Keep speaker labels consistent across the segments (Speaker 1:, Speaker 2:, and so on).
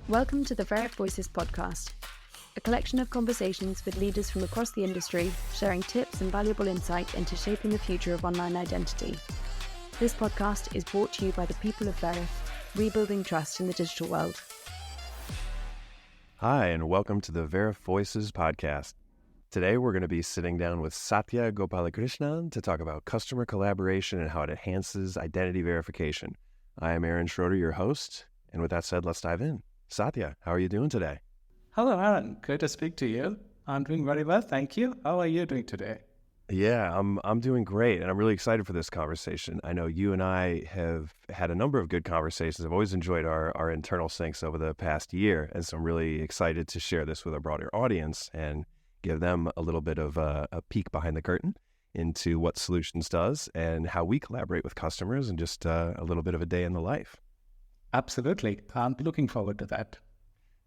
Speaker 1: Welcome to the Veriff Voices podcast, a collection of conversations with leaders from across the industry, sharing tips and valuable insight into shaping the future of online identity. This podcast is brought to you by the people of Veriff, rebuilding trust in the digital world.
Speaker 2: Hi, and welcome to the Veriff Voices podcast. Today, we're going to be sitting down with Sathya Gopalakrishnan to talk about customer collaboration and how it enhances identity verification. I am Aaron Schroeder, your host, and with that said, let's dive in. Sathya, how are you doing today?
Speaker 3: Hello, Aaron. Good to speak to you. I'm doing very well, thank you. How are you doing today?
Speaker 2: Yeah, I'm doing great, and I'm really excited for this conversation. I know you and I have had a number of good conversations. I've always enjoyed our internal syncs over the past year, and so I'm really excited to share this with a broader audience and give them a little bit of a peek behind the curtain into what Solutions does and how we collaborate with customers, and just a little bit of a day in the life.
Speaker 3: Absolutely. I'm looking forward to that.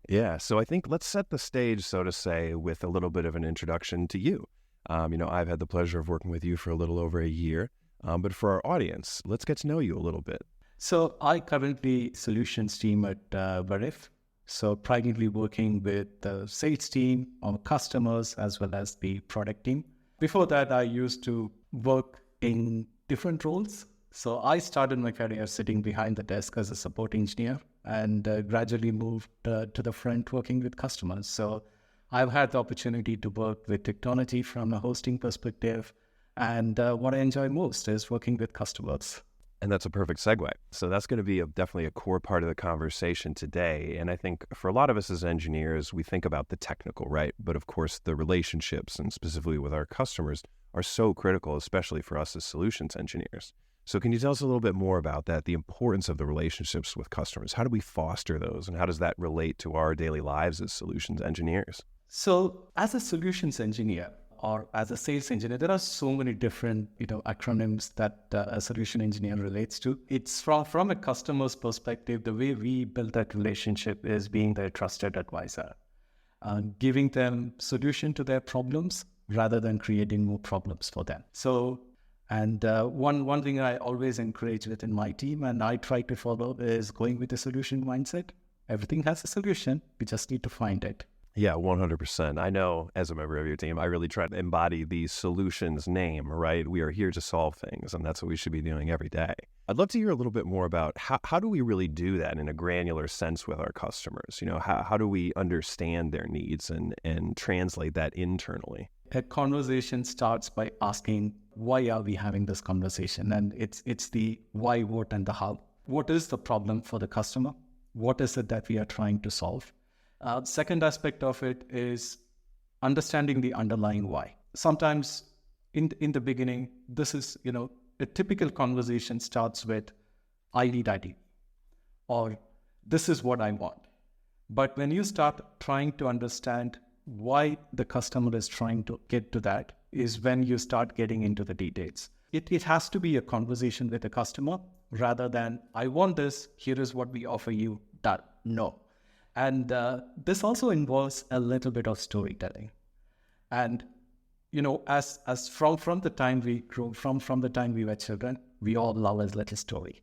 Speaker 2: Yeah, so I think let's set the stage, so to say, with a little bit of an introduction to you. I've had the pleasure of working with you for a little over a year, but for our audience, let's get to know you a little bit.
Speaker 3: So I currently solutions team at Veriff. So primarily working with the sales team, our customers, as well as the product team. Before that, I used to work in different roles. So I started my career sitting behind the desk as a support engineer and gradually moved to the front working with customers. So I've had the opportunity to work with technology from a hosting perspective. And what I enjoy most is working with customers.
Speaker 2: And that's a perfect segue. So that's going to be definitely a core part of the conversation today. And I think for a lot of us as engineers, we think about the technical, right? But of course, the relationships, and specifically with our customers, are so critical, especially for us as solutions engineers. So can you tell us a little bit more about that, the importance of the relationships with customers? How do we foster those, and how does that relate to our daily lives as solutions engineers?
Speaker 3: So as a solutions engineer, or as a sales engineer, there are so many different acronyms that a solution engineer relates to. It's from a customer's perspective, the way we build that relationship is being their trusted advisor, giving them solution to their problems rather than creating more problems for them. So, and one thing I always encourage within my team, and I try to follow, is going with a solution mindset. Everything has a solution. We just need to find it.
Speaker 2: Yeah, 100%. I know as a member of your team, I really try to embody the solutions name, right? We are here to solve things, and that's what we should be doing every day. I'd love to hear a little bit more about how do we really do that in a granular sense with our customers? How do we understand their needs and translate that internally?
Speaker 3: A conversation starts by asking, why are we having this conversation? And it's the why, what, and the how. What is the problem for the customer? What is it that we are trying to solve? Second aspect of it is understanding the underlying why. Sometimes in the beginning, this is, a typical conversation starts with, I need ID, or this is what I want. But when you start trying to understand why the customer is trying to get to that, is when you start getting into the details. It has to be a conversation with the customer rather than, I want this, here is what we offer you, that. No. And this also involves a little bit of storytelling. And, as from the time we grew, from the time we were children, we all love a little story.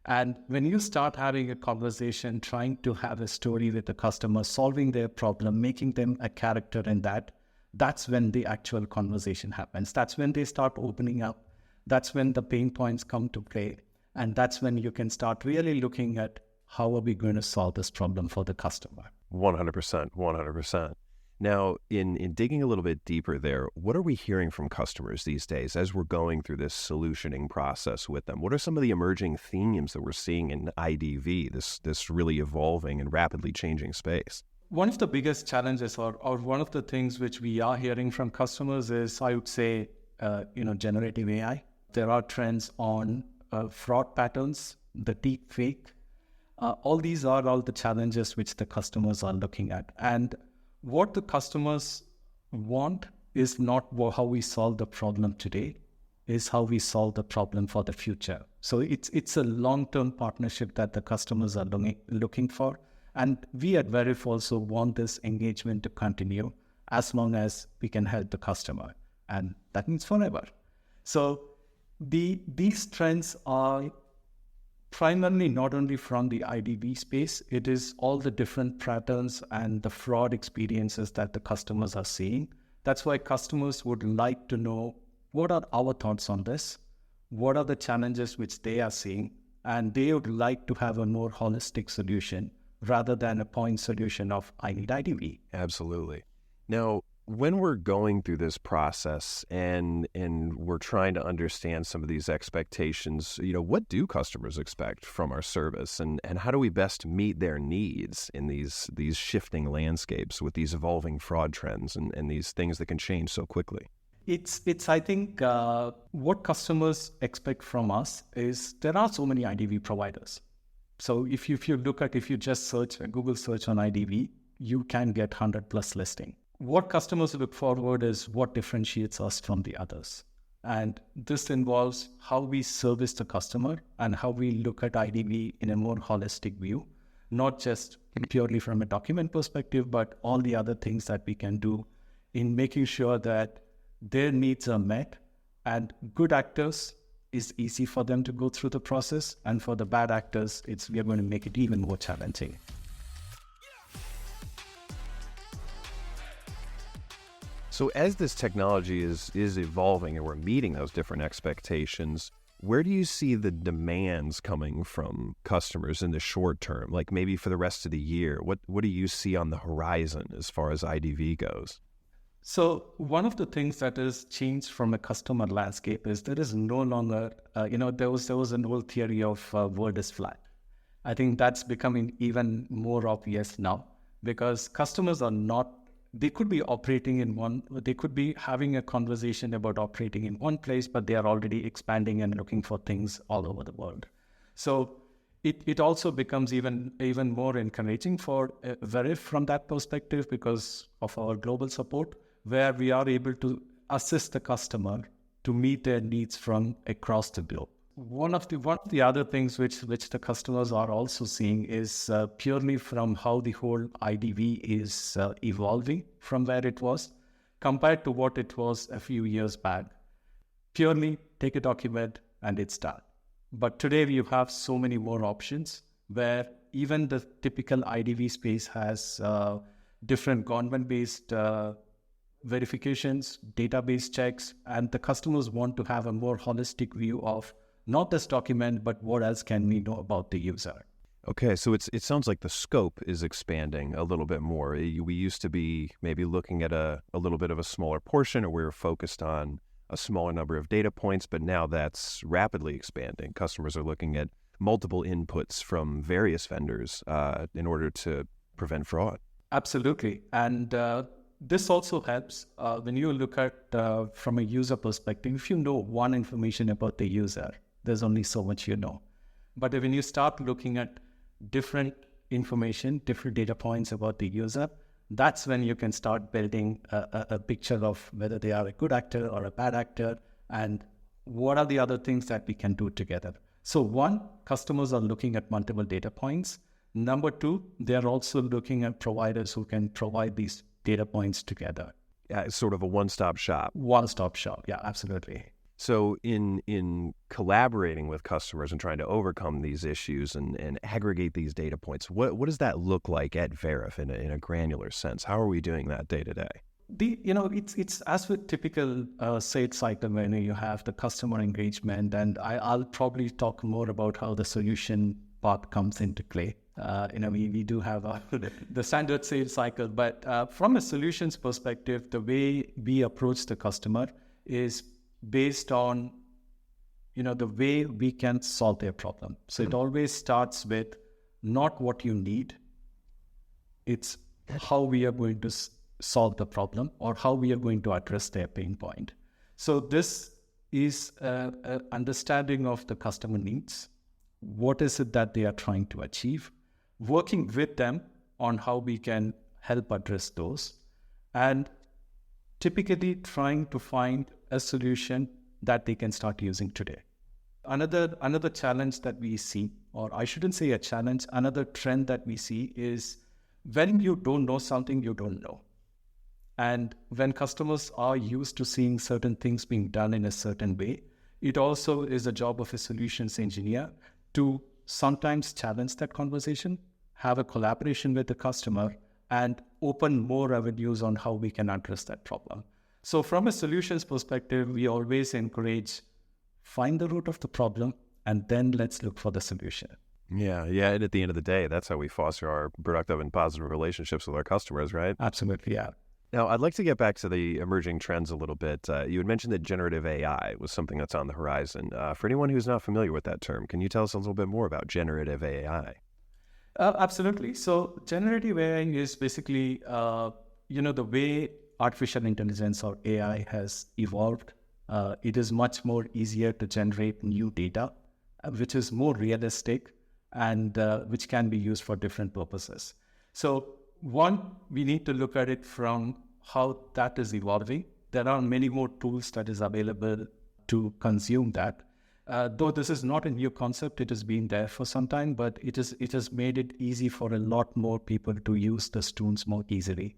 Speaker 3: And when you start having a conversation, trying to have a story with the customer, solving their problem, making them a character in that, that's when the actual conversation happens. That's when they start opening up. That's when the pain points come to play. And that's when you can start really looking at, how are we going to solve this problem for the customer?
Speaker 2: 100%. Now, in digging a little bit deeper there, what are we hearing from customers these days as we're going through this solutioning process with them? What are some of the emerging themes that we're seeing in IDV, this really evolving and rapidly changing space?
Speaker 3: One of the biggest challenges, or one of the things which we are hearing from customers is, I would say, generative AI. There are trends on fraud patterns, the deep fake. All these are all the challenges which the customers are looking at. And what the customers want is not how we solve the problem today, is how we solve the problem for the future. So it's a long-term partnership that the customers are looking for. And we at Veriff also want this engagement to continue as long as we can help the customer. And that means forever. So these trends are primarily not only from the IDV space, it is all the different patterns and the fraud experiences that the customers are seeing. That's why customers would like to know, what are our thoughts on this? What are the challenges which they are seeing? And they would like to have a more holistic solution rather than a point solution of I need IDV.
Speaker 2: Absolutely. Now, when we're going through this process and we're trying to understand some of these expectations, what do customers expect from our service, and how do we best meet their needs in these shifting landscapes with these evolving fraud trends and these things that can change so quickly?
Speaker 3: It's I think what customers expect from us is there are so many IDV providers. So if you just search a Google search on IDV, you can get 100 plus listing. What customers look forward is what differentiates us from the others. And this involves how we service the customer and how we look at IDV in a more holistic view, not just purely from a document perspective, but all the other things that we can do in making sure that their needs are met, and good actors is easy for them to go through the process, and for the bad actors, we are going to make it even more challenging.
Speaker 2: So as this technology is evolving and we're meeting those different expectations, where do you see the demands coming from customers in the short term, like maybe for the rest of the year? What do you see on the horizon as far as IDV goes?
Speaker 3: So one of the things that has changed from a customer landscape is there is no longer, there was an old theory of word is flat. I think that's becoming even more obvious now, because customers are not, they could be they could be having a conversation about operating in one place, but they are already expanding and looking for things all over the world. So it also becomes even more encouraging for Veriff from that perspective, because of our global support, where we are able to assist the customer to meet their needs from across the globe. One of the other things which the customers are also seeing is purely from how the whole IDV is evolving from where it was compared to what it was a few years back. Purely take a document and it's done. But today we have so many more options, where even the typical IDV space has different government-based verifications, database checks, and the customers want to have a more holistic view of not this document, but what else can we know about the user.
Speaker 2: Okay, so it sounds like the scope is expanding a little bit more. We used to be maybe looking at a little bit of a smaller portion, or we were focused on a smaller number of data points, but now that's rapidly expanding. Customers are looking at multiple inputs from various vendors in order to prevent fraud.
Speaker 3: Absolutely. And this also helps when you look at from a user perspective. If you know one information about the user, there's only so much you know. But when you start looking at different information, different data points about the user, that's when you can start building a picture of whether they are a good actor or a bad actor, and what are the other things that we can do together. So one, customers are looking at multiple data points. Number two, they're also looking at providers who can provide these data points together.
Speaker 2: Yeah, it's sort of a one-stop shop.
Speaker 3: One-stop shop, yeah, absolutely.
Speaker 2: So in collaborating with customers and trying to overcome these issues and aggregate these data points, what does that look like at Veriff in a granular sense? How are we doing that day to day?
Speaker 3: It's as with typical sales cycle, when you have the customer engagement, and I'll probably talk more about how the solution part comes into play. We do have the standard sales cycle, but from a solutions perspective, the way we approach the customer is based on, the way we can solve their problem. So it always starts with not what you need, it's how we are going to solve the problem, or how we are going to address their pain point. So this is an understanding of the customer needs. What is it that they are trying to achieve? Working with them on how we can help address those, and typically trying to find a solution that they can start using today. Another challenge that we see, or I shouldn't say a challenge, another trend that we see is when you don't know something, you don't know. And when customers are used to seeing certain things being done in a certain way, it also is a job of a solutions engineer to sometimes challenge that conversation, have a collaboration with the customer, and open more avenues on how we can address that problem. So from a solutions perspective, we always encourage, find the root of the problem, and then let's look for the solution.
Speaker 2: Yeah. And at the end of the day, that's how we foster our productive and positive relationships with our customers, right?
Speaker 3: Absolutely, yeah.
Speaker 2: Now, I'd like to get back to the emerging trends a little bit. You had mentioned that generative AI was something that's on the horizon. For anyone who's not familiar with that term, can you tell us a little bit more about generative AI?
Speaker 3: Absolutely. So generative AI is basically, the way artificial intelligence or AI has evolved. It is much more easier to generate new data, which is more realistic and which can be used for different purposes. So one, we need to look at it from how that is evolving. There are many more tools that is available to consume that. Though this is not a new concept, it has been there for some time, but it has made it easy for a lot more people to use these tools more easily.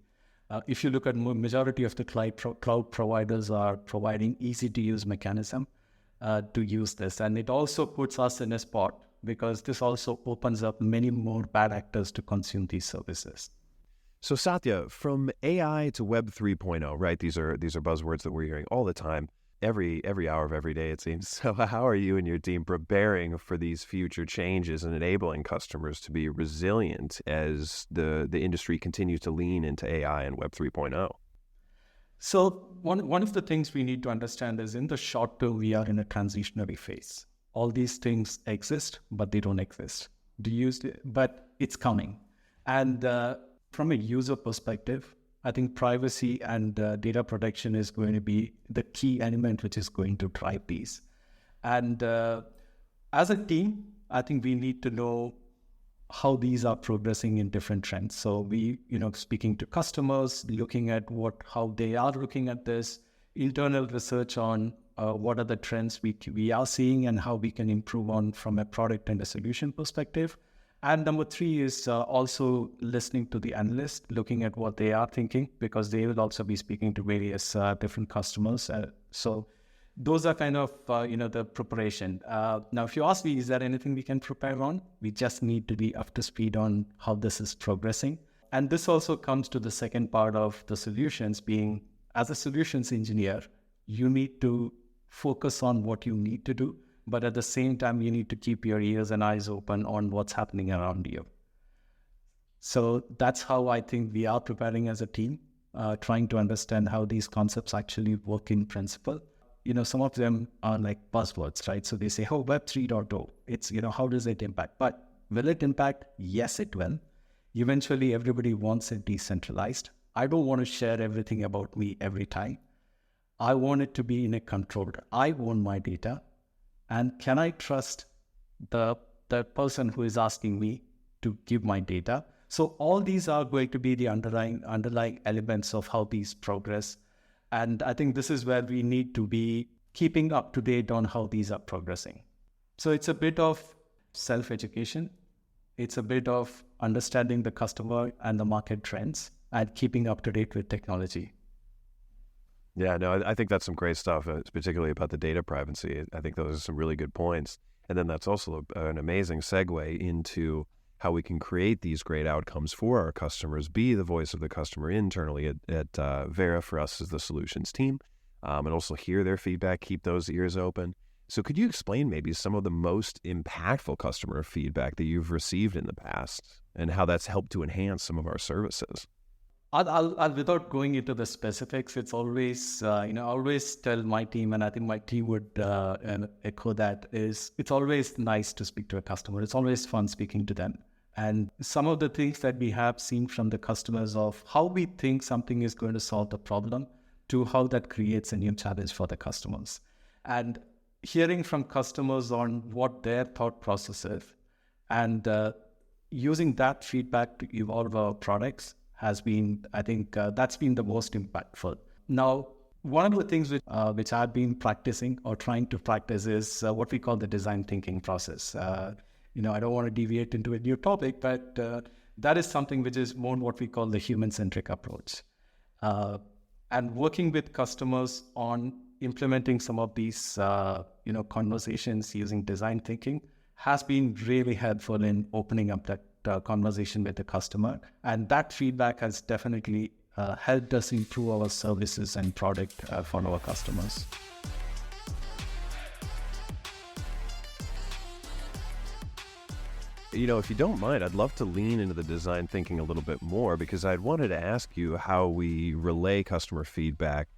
Speaker 3: If you look at majority of the cloud providers are providing easy to use mechanism to use this. And it also puts us in a spot because this also opens up many more bad actors to consume these services.
Speaker 2: So Sathya, from AI to Web 3.0, right? These are buzzwords that we're hearing all the time, every hour of every day, it seems. So how are you and your team preparing for these future changes and enabling customers to be resilient as the industry continues to lean into AI and Web 3.0?
Speaker 3: So one of the things we need to understand is in the short term, we are in a transitionary phase. All these things exist, but they don't exist. But it's coming. And from a user perspective, I think privacy and data protection is going to be the key element which is going to drive these. And as a team, I think we need to know how these are progressing in different trends. So we, speaking to customers, looking at how they are looking at this, internal research on what are the trends we are seeing and how we can improve on from a product and a solution perspective. And number 3 is also listening to the analysts, looking at what they are thinking, because they will also be speaking to various different customers. So those are kind of, the preparation. Now, if you ask me, is there anything we can prepare on? We just need to be up to speed on how this is progressing. And this also comes to the second part of the solutions being, as a solutions engineer, you need to focus on what you need to do. But at the same time, you need to keep your ears and eyes open on what's happening around you. So that's how I think we are preparing as a team, trying to understand how these concepts actually work in principle. Some of them are like buzzwords, right? So they say, Web 3.0, it's, how does it impact? But will it impact? Yes, it will. Eventually, everybody wants it decentralized. I don't want to share everything about me every time. I want it to be in a controlled. I own my data. And can I trust the person who is asking me to give my data? So all these are going to be the underlying elements of how these progress. And I think this is where we need to be keeping up to date on how these are progressing. So it's a bit of self-education. It's a bit of understanding the customer and the market trends and keeping up to date with technology.
Speaker 2: Yeah, no, I think that's some great stuff, particularly about the data privacy. I think those are some really good points. And then that's also an amazing segue into how we can create these great outcomes for our customers, be the voice of the customer internally at Veriff for us as the solutions team, and also hear their feedback, keep those ears open. So could you explain maybe some of the most impactful customer feedback that you've received in the past and how that's helped to enhance some of our services?
Speaker 3: I'll without going into the specifics, it's always, I always tell my team, and I think my team would echo that, is it's always nice to speak to a customer. It's always fun speaking to them. And some of the things that we have seen from the customers of how we think something is going to solve the problem to how that creates a new challenge for the customers. And hearing from customers on what their thought process is and using that feedback to evolve our products has been, I think, that's been the most impactful. Now, one of the things which I've been practicing or trying to practice is what we call the design thinking process. I don't want to deviate into a new topic, but that is something which is more what we call the human-centric approach. And working with customers on implementing some of these, conversations using design thinking has been really helpful in opening up that conversation with the customer. And that feedback has definitely helped us improve our services and product for our customers.
Speaker 2: If you don't mind, I'd love to lean into the design thinking a little bit more, because I'd wanted to ask you how we relay customer feedback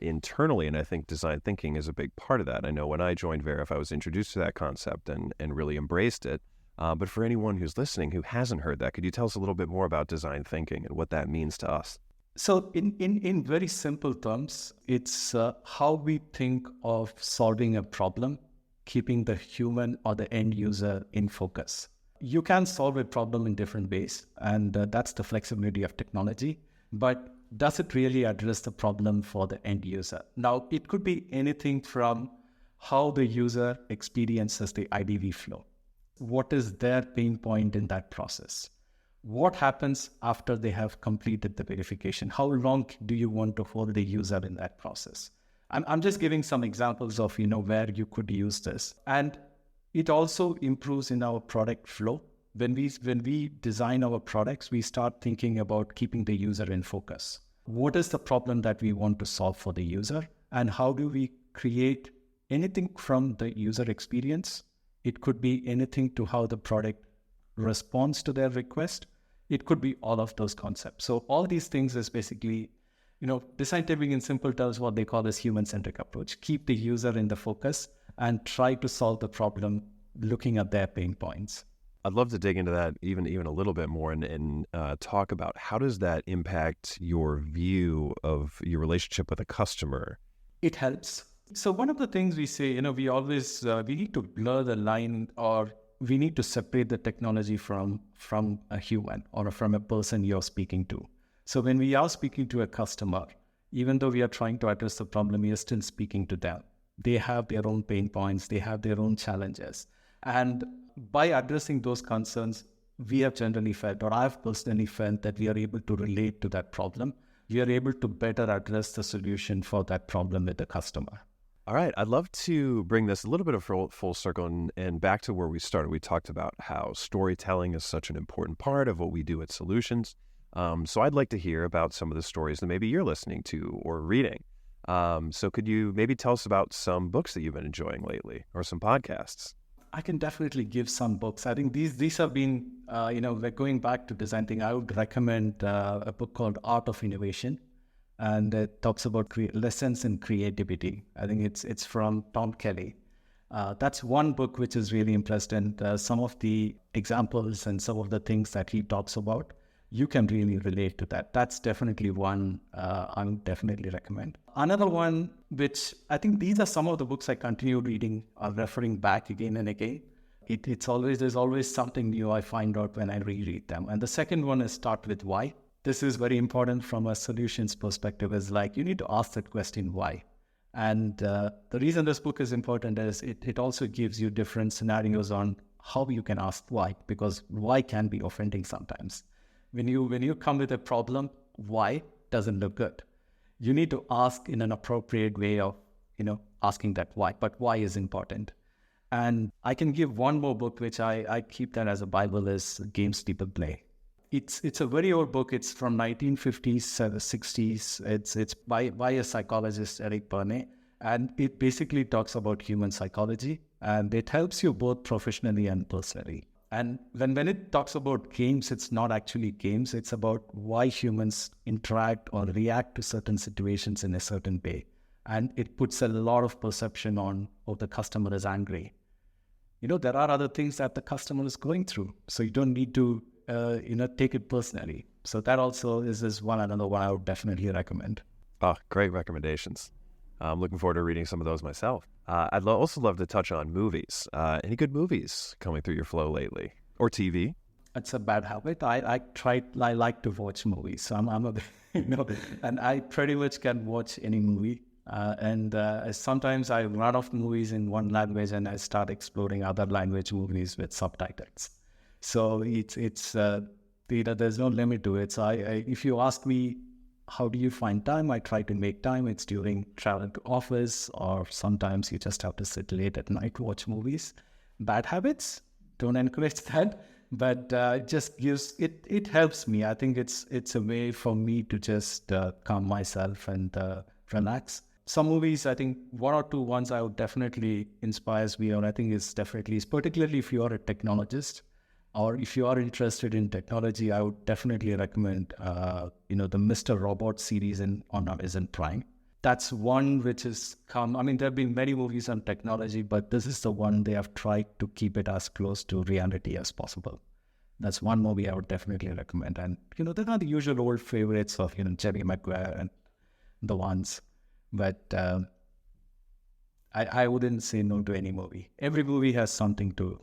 Speaker 2: internally, and I think design thinking is a big part of that. I know when I joined Veriff, I was introduced to that concept and really embraced it. But for anyone who's listening who hasn't heard that, could you tell us a little bit more about design thinking and what that means to us?
Speaker 3: So in very simple terms, it's how we think of solving a problem, keeping the human or the end user in focus. You can solve a problem in different ways, and that's the flexibility of technology. But does it really address the problem for the end user? Now, it could be anything from how the user experiences the IDV flow. What is their pain point in that process? What happens after they have completed the verification? How long do you want to hold the user in that process? I'm just giving some examples of where you could use this. And it also improves in our product flow. When we design our products, we start thinking about keeping the user in focus. What is the problem that we want to solve for the user? And how do we create anything from the user experience? It could be anything to how the product responds to their request. It could be all of those concepts. So all these things is basically, design thinking in simple terms, what they call as human-centric approach. Keep the user in the focus and try to solve the problem looking at their pain points.
Speaker 2: I'd love to dig into that even a little bit more and talk about how does that impact your view of your relationship with a customer?
Speaker 3: It helps. So one of the things we say, we always, we need to blur the line, or we need to separate the technology from a human or from a person you're speaking to. So when we are speaking to a customer, even though we are trying to address the problem, we are still speaking to them. They have their own pain points, they have their own challenges. And by addressing those concerns, we have generally felt, or I've personally felt, that we are able to relate to that problem. We are able to better address the solution for that problem with the customer.
Speaker 2: All right. I'd love to bring this a little bit of full circle and back to where we started. We talked about how storytelling is such an important part of what we do at Solutions. So I'd like to hear about some of the stories that maybe you're listening to or reading. So could you maybe tell us about some books that you've been enjoying lately, or some podcasts?
Speaker 3: I can definitely give some books. I think these have been, we're going back to design thinking. I would recommend a book called Art of Innovation, and it talks about lessons in creativity. I think it's from Tom Kelly. That's one book which is really impressed, and some of the examples and some of the things that he talks about, you can really relate to that. That's definitely one I would definitely recommend. Another one, which I think these are some of the books I continue reading or referring back again and again. There's always something new I find out when I reread them. And the second one is Start With Why. This is very important from a solutions perspective. Is like, you need to ask that question, why? And the reason this book is important is it also gives you different scenarios on how you can ask why, because why can be offending sometimes. When you come with a problem, why doesn't look good. You need to ask in an appropriate way of, asking that why, but why is important. And I can give one more book, which I keep that as a Bible, is Games People Play. It's a very old book. It's from 1950s, 60s. It's by a psychologist, Eric Berne, and it basically talks about human psychology, and it helps you both professionally and personally. And when it talks about games, it's not actually games. It's about why humans interact or react to certain situations in a certain way. And it puts a lot of perception on, the customer is angry. There are other things that the customer is going through. So you don't need to, take it personally. So that also is another one I would definitely recommend.
Speaker 2: Oh, great recommendations. I'm looking forward to reading some of those myself. I'd also love to touch on movies. Any good movies coming through your flow lately? Or TV?
Speaker 3: It's a bad habit. I like to watch movies. So and I pretty much can watch any movie. And sometimes I run off movies in one language and I start exploring other language movies with subtitles. So there's no limit to it. So if you ask me, how do you find time? I try to make time. It's during travel to office, or sometimes you just have to sit late at night to watch movies. bad habits. Don't encourage that. But it just gives, it helps me. I think it's a way for me to just calm myself and relax. Some movies, I think one or two ones I would definitely inspires me, or I think is particularly if you are a technologist, or if you are interested in technology, I would definitely recommend, the Mr. Robot series on Amazon Prime. That's one which has come. I mean, there have been many movies on technology, but this is the one they have tried to keep it as close to reality as possible. That's one movie I would definitely recommend. And, there are the usual old favorites of, Jerry Maguire and the ones. But I wouldn't say no to any movie. Every movie has something to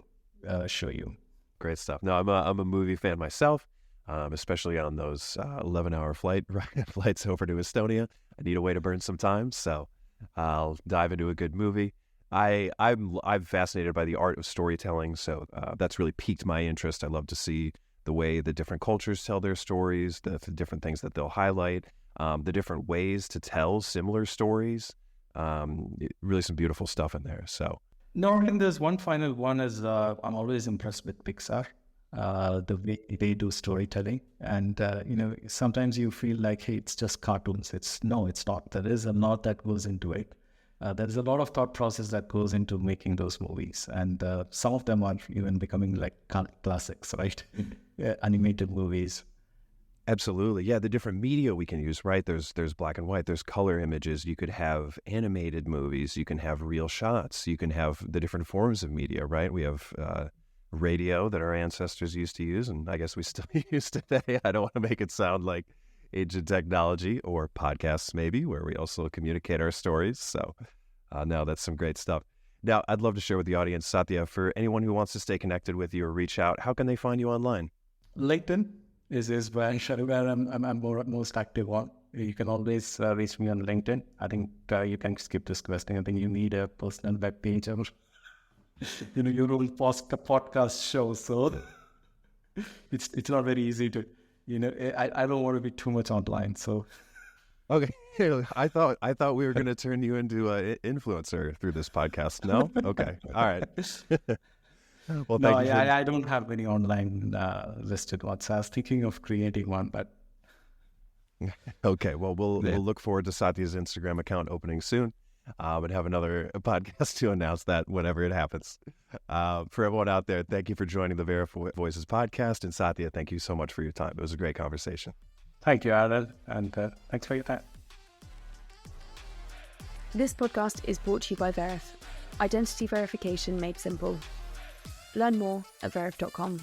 Speaker 3: show you.
Speaker 2: Great stuff. No, I'm a movie fan myself, especially on those 11-hour flights over to Estonia. I need a way to burn some time, so I'll dive into a good movie. I'm fascinated by the art of storytelling, so that's really piqued my interest. I love to see the way the different cultures tell their stories, the different things that they'll highlight, the different ways to tell similar stories. Really some beautiful stuff in there. So.
Speaker 3: No, and there's one final one is I'm always impressed with Pixar, the way they do storytelling. And, sometimes you feel like, hey, it's just cartoons. It's not. There is a lot that goes into it. There's a lot of thought process that goes into making those movies. And some of them are even becoming like cult classics, right? Animated movies.
Speaker 2: Absolutely. Yeah, the different media we can use, right? There's black and white, there's color images. You could have animated movies. You can have real shots. You can have the different forms of media, right? We have radio that our ancestors used to use, and I guess we still use today. I don't want to make it sound like ancient technology, or podcasts maybe, where we also communicate our stories. So no, that's some great stuff. Now, I'd love to share with the audience, Sathya, for anyone who wants to stay connected with you or reach out, how can they find you online?
Speaker 3: LinkedIn is where I'm most active on. You can always reach me on LinkedIn. I think you can skip this question. I think you need a personal web page or your own podcast show. So it's not very easy to, I don't want to be too much online. So
Speaker 2: okay, I thought we were going to turn you into an influencer through this podcast. No, okay, all right. Well,
Speaker 3: no, I don't have any online listed ones. I was thinking of creating one, but
Speaker 2: okay. Well, we'll look forward to Sathya's Instagram account opening soon, and have another podcast to announce that whenever it happens. For everyone out there, thank you for joining the Veriff Voices podcast, and Sathya, thank you so much for your time. It was a great conversation.
Speaker 3: Thank you, Aaron, and thanks for your time.
Speaker 1: This podcast is brought to you by Veriff. Identity verification made simple. Learn more at veriff.com.